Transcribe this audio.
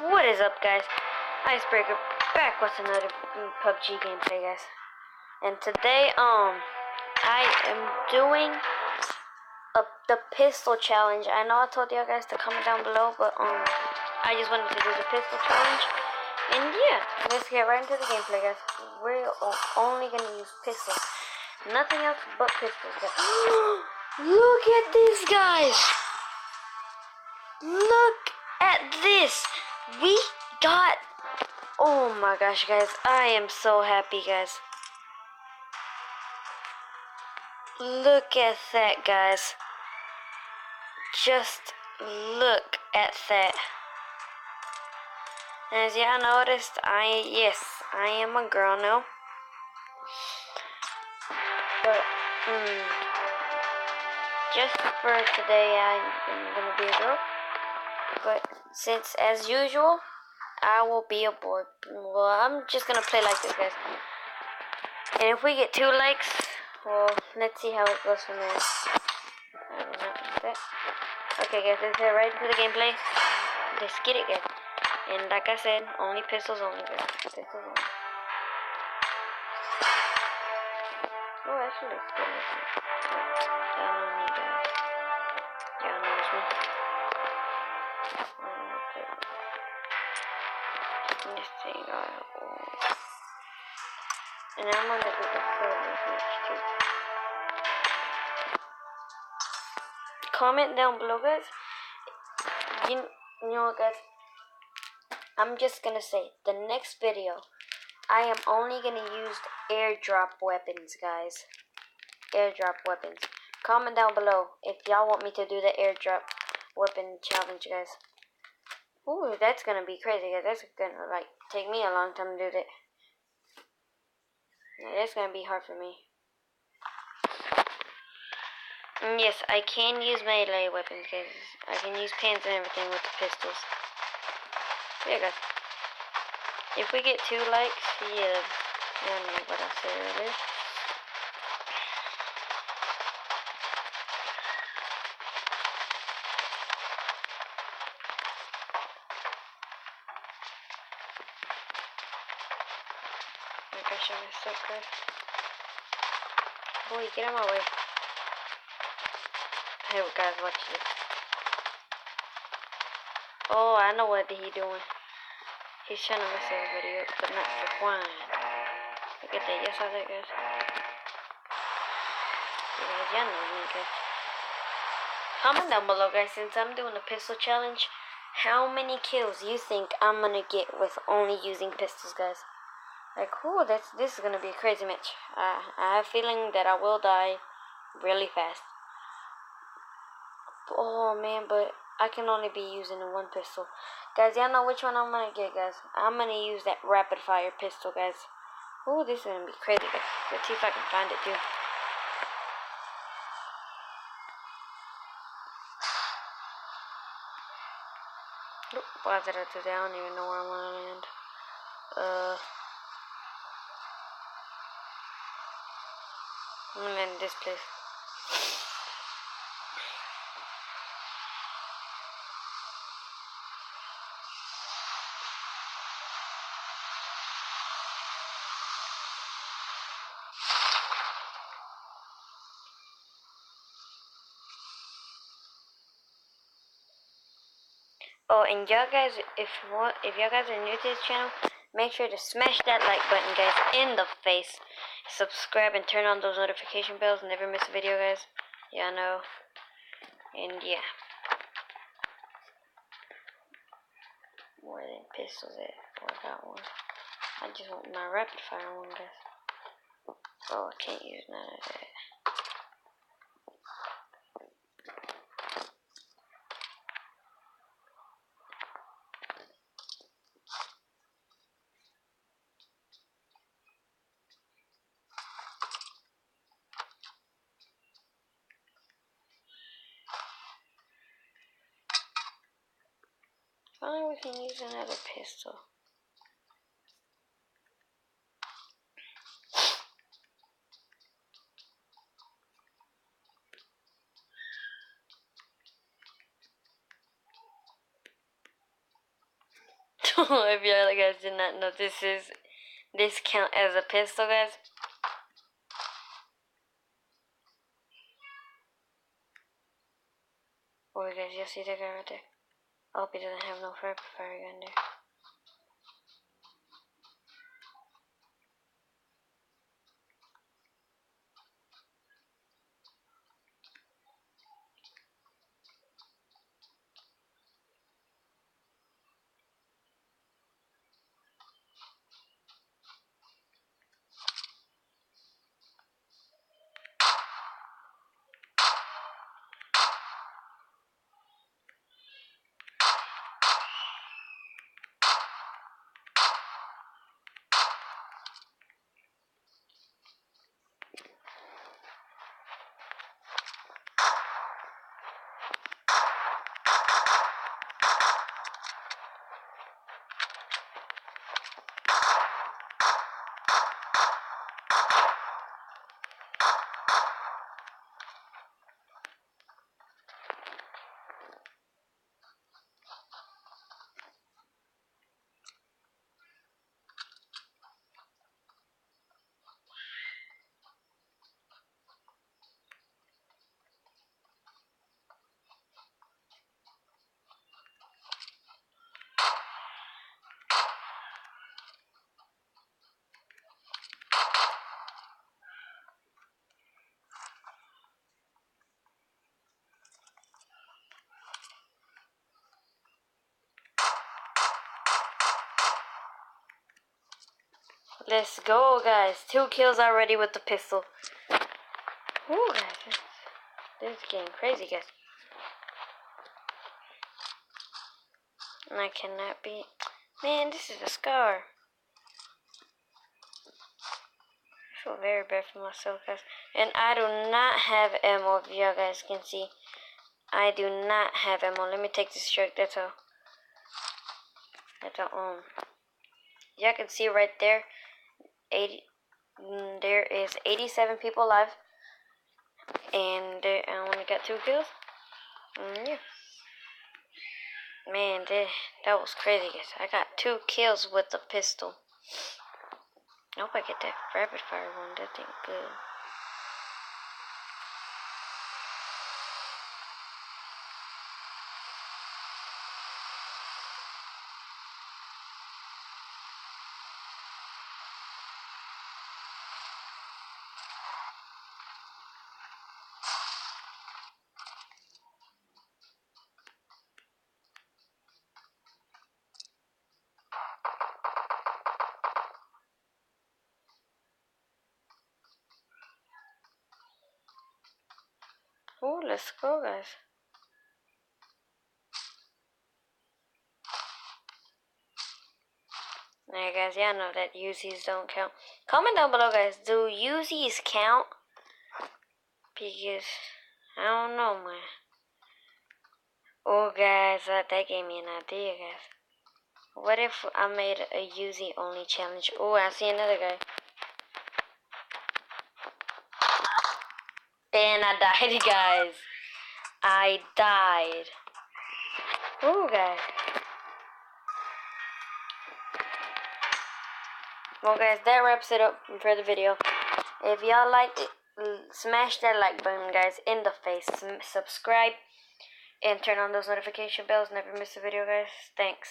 What is up, guys? Icebreaker back with another PUBG gameplay, guys. And today, I am doing the pistol challenge. I know I told you guys to comment down below, but I just wanted to do the pistol challenge. And yeah, let's get right into the gameplay, guys. We're only gonna use pistols, nothing else but pistols, guys. Look at this, guys. Look at this. We got, oh my gosh, guys, I am so happy, guys. Look at that, guys. Just look at that. As y'all noticed, I am a girl now. But just for today, I'm gonna be a girl. But since, as usual, I will be a boy. Well, I'm just gonna play like this, guys. And if we get 2 likes, well, let's see how it goes from there. I don't know. Okay, guys, let's get right into the gameplay. Let's get it, guys. And like I said, only pistols only, guys. Pistols only. Oh, actually, let's get it. Y'all know me, guys. Y'all knows me. This thing, and I'm gonna do the silver match too. Comment down below, guys. You know what, guys? I'm just gonna say, the next video, I am only gonna use airdrop weapons, guys. Airdrop weapons. Comment down below if y'all want me to do the airdrop weapon challenge, guys. Ooh, that's gonna be crazy, guys. That's gonna, like, take me a long time to do that. Yeah, that's gonna be hard for me. And yes, I can use melee weapons, guys. I can use pins and everything with the pistols. Yeah, guys. If we get 2 likes, yeah, I don't know what I said earlier. Oh my gosh, I messed up, guys. Boy, get out of my way. Hey, guys, watch this. Oh, I know what he doing. He's trying to mess everybody up, but not for fun. Look at that. Yes, I did, guys. You guys, y'all know me, guys. Comment down below, guys, since I'm doing the pistol challenge, how many kills you think I'm gonna get with only using pistols, guys? Like, cool, this is gonna be a crazy match. I have a feeling that I will die really fast. Oh man, but I can only be using the 1 pistol. Guys, y'all know which one I'm gonna get, guys. I'm gonna use that rapid fire pistol, guys. Oh, this is gonna be crazy, guys. Let's see if I can find it too. Oop, why did I do that? I don't even know where I'm gonna land. I'm gonna land in this place. Oh, and y'all guys, if y'all guys are new to this channel, make sure to smash that like button, guys, in the face. Subscribe and turn on those notification bells. Never miss a video, guys. Y'all know. And yeah. More than pistols at. Oh, I got one. I just want my rapid fire one, guys. Oh, I can't use none of that. Finally, we can use another pistol. If y'all guys did not know, this count as a pistol, guys. Oh, guys, you see that guy right there? I hope he doesn't have no fire gun there. Let's go, guys. 2 kills already with the pistol. Ooh, guys. This is getting crazy, guys. And I cannot be... Man, this is a scar. I feel very bad for myself, guys. And I do not have ammo, if y'all guys can see. I do not have ammo. Let me take this trick, that's all. Y'all can see right there, there is 87 people alive. And I only got 2 kills. Yeah. Man, that was crazy, guys. I got 2 kills with the pistol. I hope I get that rapid fire one. That thing good. Oh, let's go, guys. Alright, guys, y'all know that Uzis don't count. Comment down below, guys. Do Uzis count? Because I don't know, man. Oh, guys, that gave me an idea, guys. What if I made a Uzi only challenge? Oh, I see another guy. And I died, guys. I died. Ooh, guys. Well, guys, that wraps it up for the video. If y'all liked it, smash that like button, guys, in the face. Subscribe and turn on those notification bells. Never miss a video, guys. Thanks.